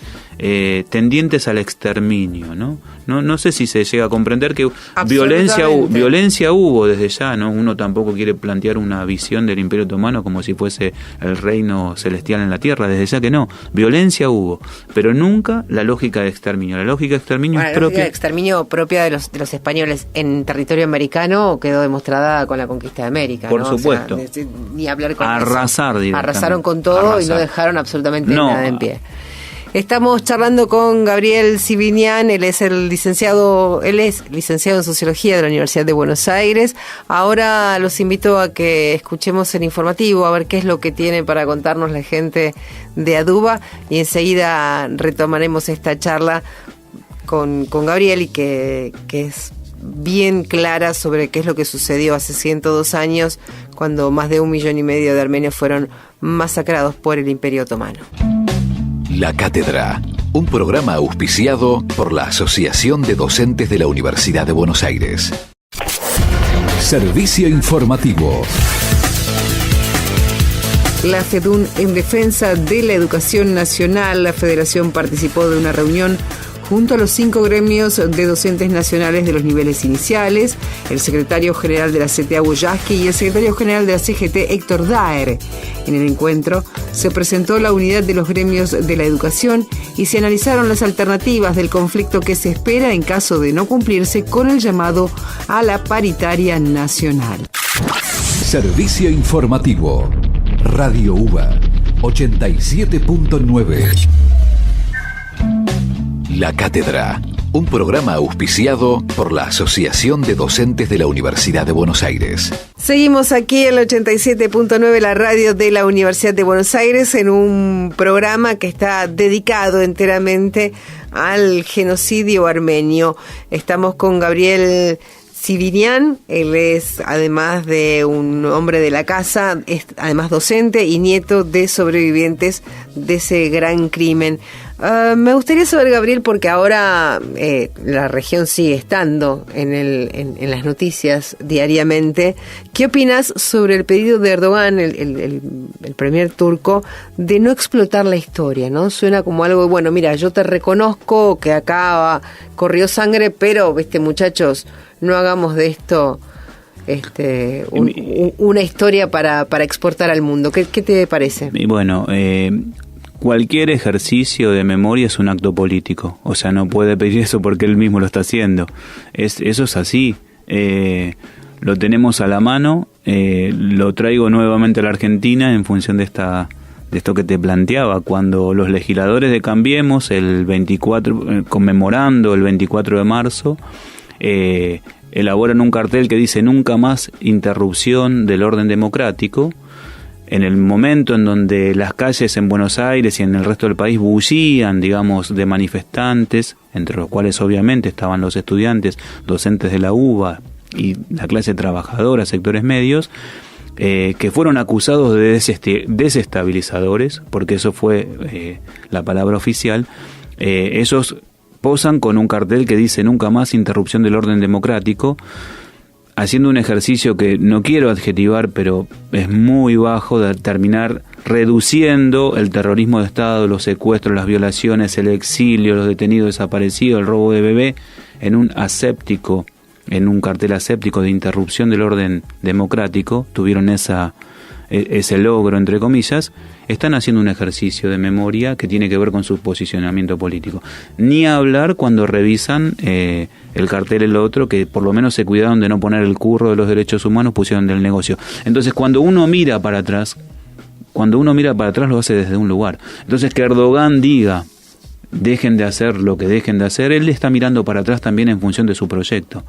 tendientes al exterminio, ¿no? No sé si se llega a comprender que violencia hubo desde ya, ¿no? Uno tampoco quiere plantear una visión del Imperio Otomano como si fuese el reino celestial en la tierra, desde ya que no. Violencia hubo, pero nunca la lógica de exterminio. La lógica de exterminio es propia. La lógica de exterminio propia de los españoles en territorio americano quedó demostrada con la conquista de América. Por supuesto. O sea, ni hablar con arrasar directamente. Arrasaron con todo y no dejaron absolutamente nada en pie. Estamos charlando con Gabriel Civinian, él es licenciado en Sociología de la Universidad de Buenos Aires. Ahora los invito a que escuchemos el informativo, a ver qué es lo que tiene para contarnos la gente de Aduba, y enseguida retomaremos esta charla con Gabriel, y que es bien clara sobre qué es lo que sucedió hace 102 años, cuando más de 1,5 millones de armenios fueron masacrados por el Imperio Otomano. La Cátedra, un programa auspiciado por la Asociación de Docentes de la Universidad de Buenos Aires. Servicio informativo. La FEDUN, en defensa de la educación nacional, la Federación participó de una reunión junto a los 5 gremios de docentes nacionales de los niveles iniciales, el secretario general de la CTA Boyaski y el secretario general de la CGT Héctor Daer. En el encuentro se presentó la unidad de los gremios de la educación y se analizaron las alternativas del conflicto que se espera en caso de no cumplirse con el llamado a la paritaria nacional. Servicio informativo. Radio UBA 87.9. La Cátedra, un programa auspiciado por la Asociación de Docentes de la Universidad de Buenos Aires. Seguimos aquí en el 87.9, la radio de la Universidad de Buenos Aires, en un programa que está dedicado enteramente al genocidio armenio. Estamos con Gabriel Civinian, él es, además de un hombre de la casa, es además docente y nieto de sobrevivientes de ese gran crimen. Me gustaría saber, Gabriel, porque ahora la región sigue estando en las noticias diariamente, ¿qué opinas sobre el pedido de Erdogan, el premier turco, de no explotar la historia, ¿no? Suena como algo, bueno, mira, yo te reconozco que acá corrió sangre, pero, muchachos, no hagamos de esto una historia para exportar al mundo. ¿Qué te parece? Y bueno, cualquier ejercicio de memoria es un acto político. O sea, no puede pedir eso porque él mismo lo está haciendo. Eso es así. Lo tenemos a la mano. Lo traigo nuevamente a la Argentina en función de esto que te planteaba, cuando los legisladores de Cambiemos, conmemorando el 24 de marzo, elaboran un cartel que dice nunca más interrupción del orden democrático, en el momento en donde las calles en Buenos Aires y en el resto del país bullían, digamos, de manifestantes, entre los cuales obviamente estaban los estudiantes, docentes de la UBA y la clase trabajadora, sectores medios. que fueron acusados de desestabilizadores, porque eso fue la palabra oficial. Esos posan con un cartel que dice nunca más interrupción del orden democrático, haciendo un ejercicio que no quiero adjetivar, pero es muy bajo, de terminar reduciendo el terrorismo de Estado, los secuestros, las violaciones, el exilio, los detenidos desaparecidos, el robo de bebé, en un cartel aséptico de interrupción del orden democrático. Tuvieron ese logro, entre comillas. Están haciendo un ejercicio de memoria que tiene que ver con su posicionamiento político. Ni hablar cuando revisan el cartel el otro, que por lo menos se cuidaron de no poner el curro de los derechos humanos, pusieron del negocio. Entonces, cuando uno mira para atrás lo hace desde un lugar. Entonces, que Erdogan diga dejen de hacer lo que dejen de hacer, él está mirando para atrás también en función de su proyecto.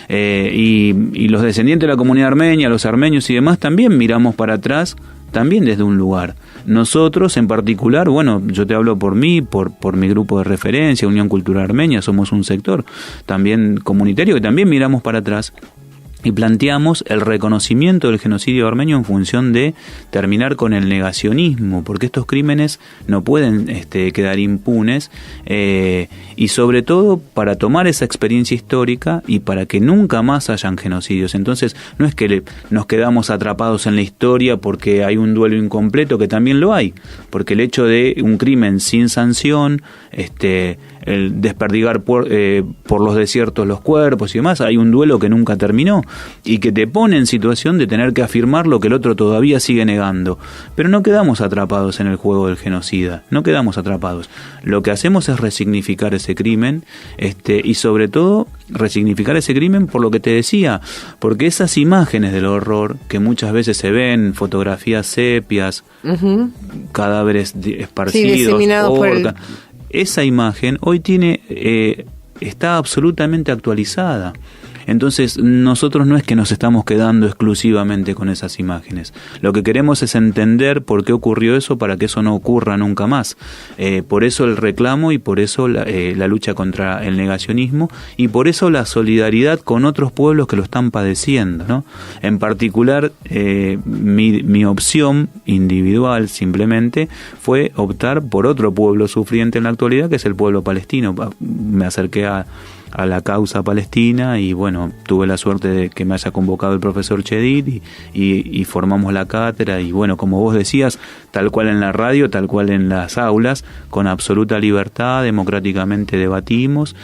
Y los descendientes de la comunidad armenia, los armenios y demás, también miramos para atrás, también desde un lugar. Nosotros en particular, bueno, yo te hablo por mí, por mi grupo de referencia, Unión Cultural Armenia, somos un sector también comunitario que también miramos para atrás y planteamos el reconocimiento del genocidio armenio en función de terminar con el negacionismo, porque estos crímenes no pueden quedar impunes, y sobre todo para tomar esa experiencia histórica y para que nunca más hayan genocidios. Entonces no es que nos quedamos atrapados en la historia porque hay un duelo incompleto, que también lo hay, porque el hecho de un crimen sin sanción, el desperdigar por los desiertos los cuerpos y demás, hay un duelo que nunca terminó y que te pone en situación de tener que afirmar lo que el otro todavía sigue negando. Pero no quedamos atrapados en el juego del genocida, no quedamos atrapados. Lo que hacemos es resignificar ese crimen, y sobre todo resignificar ese crimen por lo que te decía, porque esas imágenes del horror que muchas veces se ven, fotografías sepias, cadáveres esparcidos, diseminados por esa imagen hoy está absolutamente actualizada. Entonces nosotros no es que nos estamos quedando exclusivamente con esas imágenes. Lo que queremos es entender por qué ocurrió eso para que eso no ocurra nunca más. Por eso el reclamo y por eso la lucha contra el negacionismo y por eso la solidaridad con otros pueblos que lo están padeciendo, ¿no? En particular, mi opción individual simplemente fue optar por otro pueblo sufriente en la actualidad, que es el pueblo palestino. Me acerqué a la causa palestina y bueno, tuve la suerte de que me haya convocado el profesor Chedid y formamos la cátedra y bueno, como vos decías, tal cual en la radio, tal cual en las aulas, con absoluta libertad, democráticamente debatimos,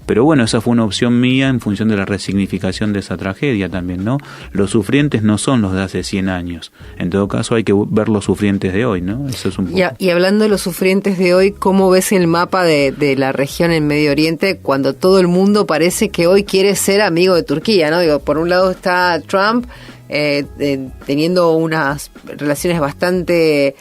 pero bueno, esa fue una opción mía en función de la resignificación de esa tragedia también, ¿no? Los sufrientes no son los de hace 100 años, en todo caso hay que ver los sufrientes de hoy, ¿no? Eso es un poco. Y hablando de los sufrientes de hoy, ¿cómo ves el mapa de la región en Medio Oriente cuando todo el mundo parece que hoy quiere ser amigo de Turquía, ¿no? Digo, por un lado está Trump teniendo unas relaciones bastante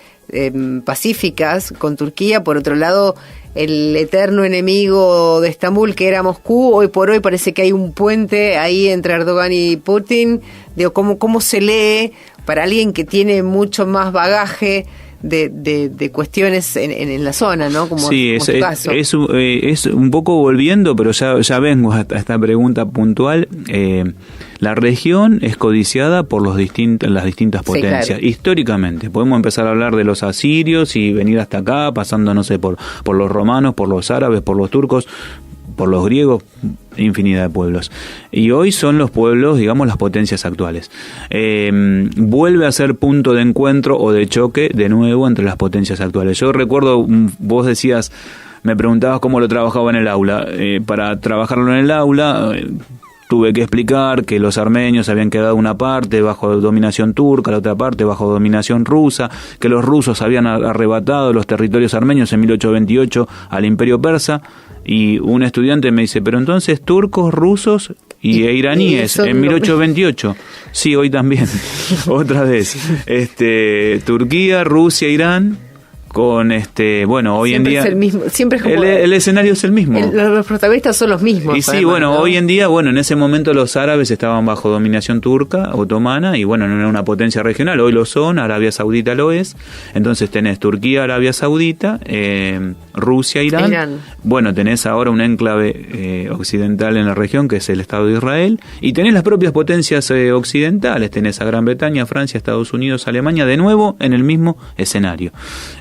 pacíficas con Turquía, por otro lado el eterno enemigo de Estambul, que era Moscú, hoy por hoy parece que hay un puente ahí entre Erdogan y Putin. Digo, ¿cómo se lee para alguien que tiene mucho más bagaje de cuestiones en la zona, ¿no? Como, sí, como tu caso. Es un poco volviendo, pero ya vengo a esta pregunta puntual. La región es codiciada por las distintas potencias. Sí, claro. Históricamente, podemos empezar a hablar de los asirios y venir hasta acá, pasando, no sé, por los romanos, por los árabes, por los turcos, por los griegos, infinidad de pueblos. Y hoy son los pueblos, digamos, las potencias actuales. Vuelve a ser punto de encuentro o de choque de nuevo entre las potencias actuales. Yo recuerdo, vos decías, me preguntabas cómo lo trabajaba en el aula. Para trabajarlo en el aula tuve que explicar que los armenios habían quedado una parte bajo dominación turca, la otra parte bajo dominación rusa, que los rusos habían arrebatado los territorios armenios en 1828 al Imperio Persa. Y un estudiante me dice, pero entonces turcos, rusos e iraníes en 1828. Sí, hoy también, otra vez. Turquía, Rusia, Irán, bueno, hoy en día es el mismo, siempre es como el escenario es el mismo. Los protagonistas son los mismos. Y sí, además, bueno, ¿no? hoy en día, bueno, en ese momento los árabes estaban bajo dominación turca, otomana, y bueno, no era una potencia regional, hoy lo son, Arabia Saudita lo es, entonces tenés Turquía, Arabia Saudita, Rusia, Irán. Bueno, tenés ahora un enclave occidental en la región, que es el Estado de Israel, y tenés las propias potencias occidentales, tenés a Gran Bretaña, Francia, Estados Unidos, Alemania, de nuevo en el mismo escenario.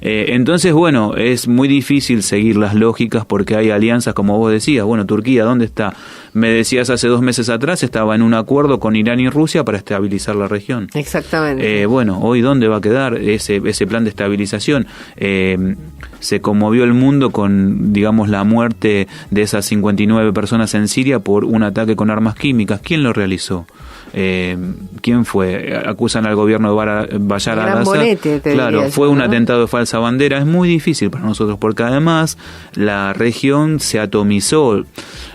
Entonces, bueno, es muy difícil seguir las lógicas porque hay alianzas, como vos decías. Bueno, Turquía, ¿dónde está? Me decías hace 2 meses atrás, estaba en un acuerdo con Irán y Rusia para estabilizar la región. Exactamente. Bueno, hoy ¿dónde va a quedar ese plan de estabilización? Se conmovió el mundo con, digamos, la muerte de esas 59 personas en Siria por un ataque con armas químicas. ¿Quién lo realizó? ¿Quién fue? Acusan al gobierno de Bashar al-Assad. Claro, fue un atentado de falsa bandera. Es muy difícil para nosotros porque además la región se atomizó.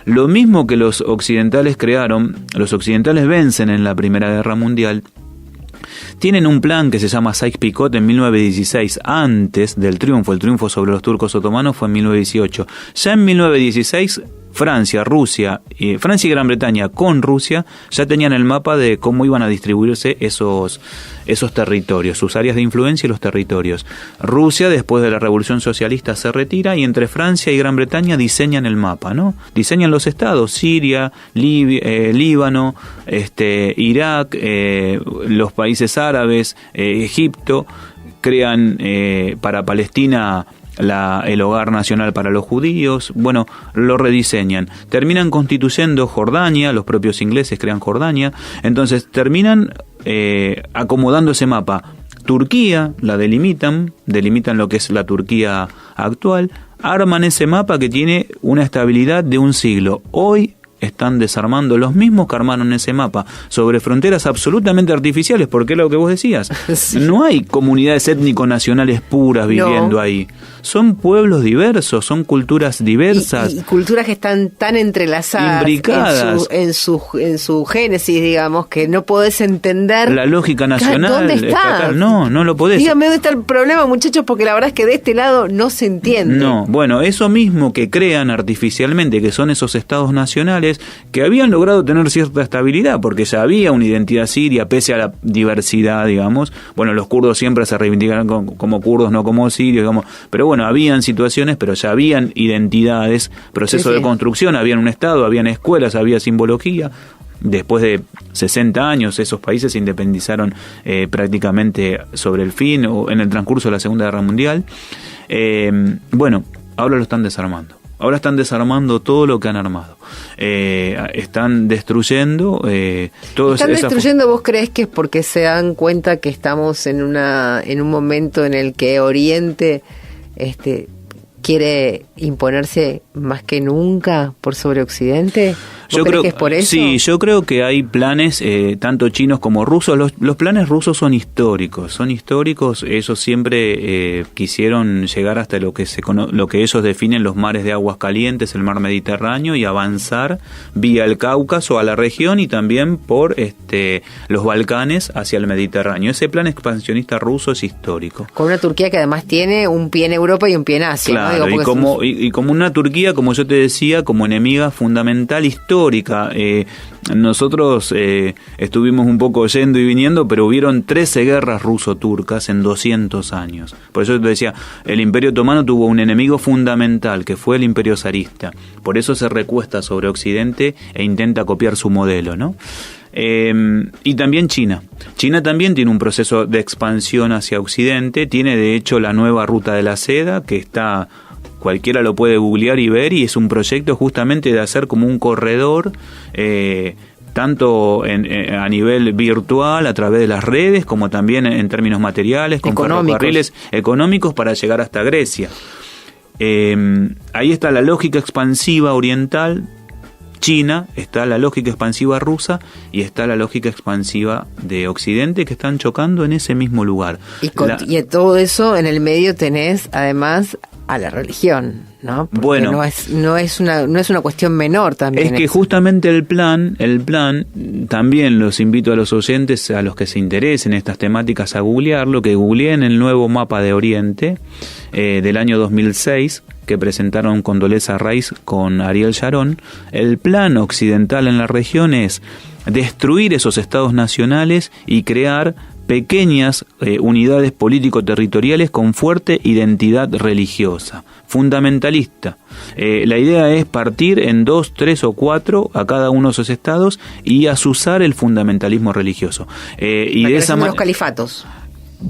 Lo mismo que los occidentales crearon, los occidentales vencen en la Primera Guerra Mundial. Tienen un plan que se llama Sykes-Picot en 1916, antes del triunfo. El triunfo sobre los turcos otomanos fue en 1918. Ya en 1916, Francia y Gran Bretaña con Rusia ya tenían el mapa de cómo iban a distribuirse esos territorios, sus áreas de influencia y los territorios. Rusia, después de la Revolución Socialista, se retira y entre Francia y Gran Bretaña diseñan el mapa, ¿no? Diseñan los estados, Siria, Líbano, Irak, los países árabes, Egipto, crean para Palestina el hogar nacional para los judíos, bueno, lo rediseñan, terminan constituyendo Jordania, los propios ingleses crean Jordania, entonces terminan acomodando ese mapa. Turquía la delimitan lo que es la Turquía actual, arman ese mapa que tiene una estabilidad de un siglo. Hoy están desarmando los mismos que armaron ese mapa sobre fronteras absolutamente artificiales, porque es lo que vos decías. Sí. No hay comunidades étnico-nacionales puras viviendo ahí. Son pueblos diversos, son culturas diversas. Y culturas que están tan entrelazadas, imbricadas en su génesis, digamos, que no podés entender la lógica nacional. ¿Dónde está? No lo podés. Dígame dónde está el problema, muchachos, porque la verdad es que de este lado no se entiende. No, bueno, eso mismo que crean artificialmente, que son esos estados nacionales, que habían logrado tener cierta estabilidad, porque ya había una identidad siria, pese a la diversidad, digamos. Bueno, los kurdos siempre se reivindicaron como kurdos, no como sirios, digamos. Pero bueno, habían situaciones, pero ya habían identidades, proceso de construcción, habían un estado, habían escuelas, había simbología. Después de 60 años, esos países se independizaron prácticamente sobre el fin o en el transcurso de la Segunda Guerra Mundial. Bueno, ahora lo están desarmando. Ahora están desarmando todo lo que han armado. Están destruyendo todo. ¿Están destruyendo? ¿Vos crees que es porque se dan cuenta que estamos en un momento en el que Oriente quiere imponerse más que nunca por sobre Occidente? Yo creo que es por eso. Sí, yo creo que hay planes tanto chinos como rusos. Los planes rusos son históricos. Ellos siempre quisieron llegar hasta lo que ellos definen los mares de aguas calientes, el mar Mediterráneo, y avanzar vía el Cáucaso a la región y también por los Balcanes hacia el Mediterráneo. Ese plan expansionista ruso es histórico. Con una Turquía que además tiene un pie en Europa y un pie en Asia. Claro, ¿no? y como una Turquía, como yo te decía, como enemiga fundamental histórica. Nosotros estuvimos un poco yendo y viniendo, pero hubieron 13 guerras ruso-turcas en 200 años. Por eso te decía, el Imperio Otomano tuvo un enemigo fundamental, que fue el Imperio Zarista. Por eso se recuesta sobre Occidente e intenta copiar su modelo, ¿no? Y también China. China también tiene un proceso de expansión hacia Occidente. Tiene, de hecho, la nueva ruta de la seda, que está... Cualquiera lo puede googlear y ver, y es un proyecto justamente de hacer como un corredor, tanto a nivel virtual, a través de las redes, como también en términos materiales, con ferrocarriles económicos para llegar hasta Grecia. Ahí está la lógica expansiva oriental China, está la lógica expansiva rusa y está la lógica expansiva de Occidente, que están chocando en ese mismo lugar. Y en todo eso, en el medio tenés además a la religión, ¿no? Porque bueno, no es una cuestión menor también. Es que justamente el plan, también los invito a los oyentes, a los que se interesen en estas temáticas, a googlearlo, que googleen el nuevo mapa de Oriente del año 2006, que presentaron Condoleezza Rice con Ariel Sharon. El plan occidental en la región es destruir esos estados nacionales y crear pequeñas unidades político-territoriales con fuerte identidad religiosa, fundamentalista. La idea es partir en 2, 3 o 4 a cada uno de esos estados y azuzar el fundamentalismo religioso. Y de esa los califatos.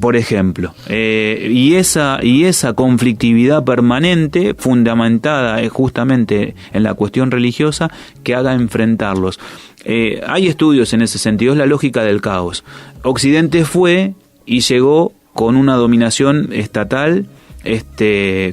Por ejemplo, y esa conflictividad permanente, fundamentada justamente en la cuestión religiosa, que haga enfrentarlos. Hay estudios en ese sentido, es la lógica del caos. Occidente fue y llegó con una dominación estatal,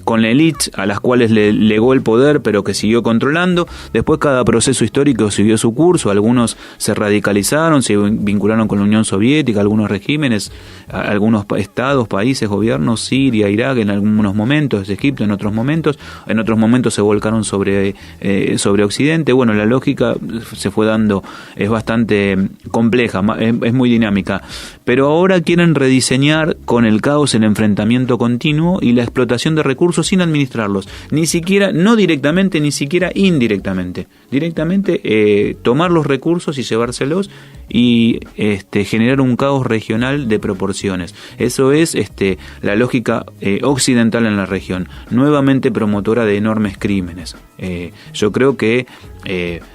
con la élite a las cuales le legó el poder, pero que siguió controlando. Después cada proceso histórico siguió su curso, algunos se radicalizaron, se vincularon con la Unión Soviética, algunos regímenes, algunos estados, países, gobiernos, Siria, Irak en algunos momentos, Egipto en otros momentos se volcaron sobre Occidente. Bueno, la lógica se fue dando, es bastante compleja, es muy dinámica, pero ahora quieren rediseñar con el caos el enfrentamiento continuo y la explotación de recursos sin administrarlos, ni siquiera, no directamente, ni siquiera indirectamente. Directamente tomar los recursos y llevárselos y generar un caos regional de proporciones. Eso es la lógica occidental en la región, nuevamente promotora de enormes crímenes. Yo creo que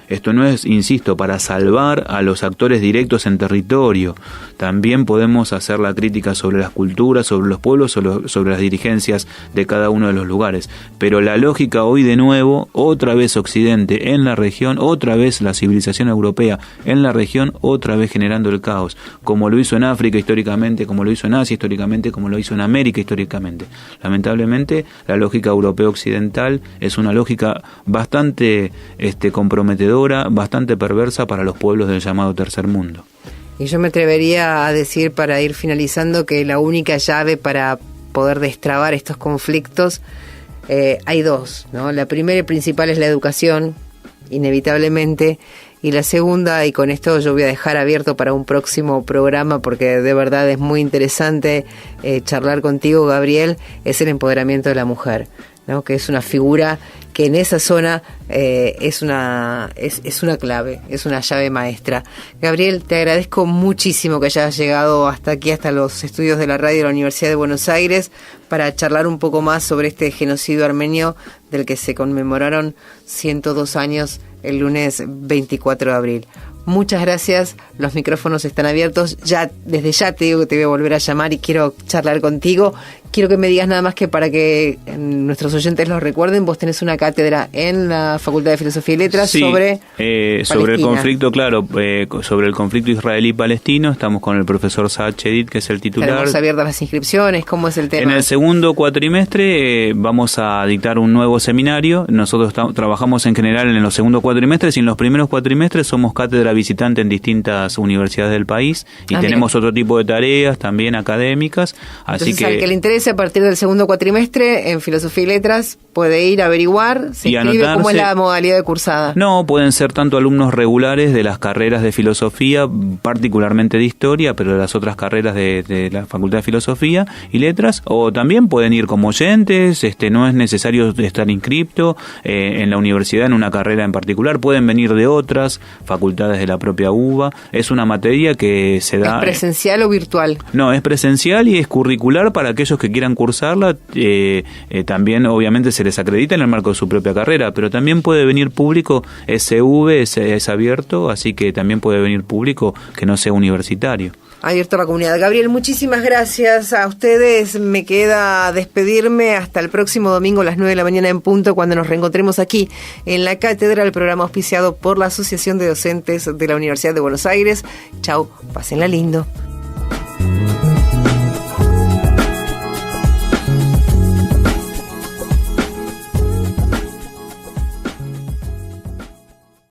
esto no es, insisto, para salvar a los actores directos en territorio. También podemos hacer la crítica sobre las culturas, sobre los pueblos, sobre las dirigencias de cada uno de los lugares. Pero la lógica hoy de nuevo, otra vez Occidente en la región, otra vez la civilización europea en la región, otra vez generando el caos, como lo hizo en África históricamente, como lo hizo en Asia históricamente, como lo hizo en América históricamente. Lamentablemente, la lógica europea occidental es una lógica bastante comprometedora, bastante perversa para los pueblos del llamado tercer mundo. Y yo me atrevería a decir, para ir finalizando, que la única llave para poder destrabar estos conflictos, hay dos, ¿no? La primera y principal es la educación, inevitablemente, y la segunda, y con esto yo voy a dejar abierto para un próximo programa, porque de verdad es muy interesante charlar contigo, Gabriel, es el empoderamiento de la mujer, ¿no? Que es una figura que en esa zona es una clave, es una llave maestra. Gabriel, te agradezco muchísimo que hayas llegado hasta aquí, hasta los estudios de la radio de la Universidad de Buenos Aires, para charlar un poco más sobre este genocidio armenio del que se conmemoraron 102 años el lunes 24 de abril. Muchas gracias, los micrófonos están abiertos. Desde ya te digo que te voy a volver a llamar y quiero charlar contigo. Quiero que me digas nada más, que para que nuestros oyentes lo recuerden, vos tenés una cátedra en la Facultad de Filosofía y Letras sobre el conflicto, claro, sobre el conflicto israelí-palestino. Estamos con el profesor Saad Chedid, que es el titular. Tenemos abiertas las inscripciones, ¿cómo es el tema? En el segundo cuatrimestre vamos a dictar un nuevo seminario. Nosotros trabajamos en general en los segundos cuatrimestres, y en los primeros cuatrimestres somos cátedra visitante en distintas universidades del país, y tenemos otro tipo de tareas también académicas. Así entonces, al que le interese, a partir del segundo cuatrimestre en Filosofía y Letras puede ir a averiguar, se inscribe. ¿Cómo es la modalidad de cursada? No, pueden ser tanto alumnos regulares de las carreras de filosofía, particularmente de historia, pero de las otras carreras de la Facultad de Filosofía y Letras, o también pueden ir como oyentes. No es necesario estar inscripto en la universidad en una carrera en particular, pueden venir de otras facultades de la propia UBA. Es una materia que se da... ¿Es presencial o virtual? No, es presencial y es curricular para aquellos que quieran cursarla. También obviamente se les acredita en el marco de su propia carrera, pero también puede venir público. SV es abierto, así que también puede venir público que no sea universitario. Abierto a la comunidad. Gabriel, muchísimas gracias a ustedes. Me queda despedirme hasta el próximo domingo a las 9 de la mañana en punto, cuando nos reencontremos aquí en la cátedra, el programa auspiciado por la Asociación de Docentes de la Universidad de Buenos Aires. Chau, pásenla lindo.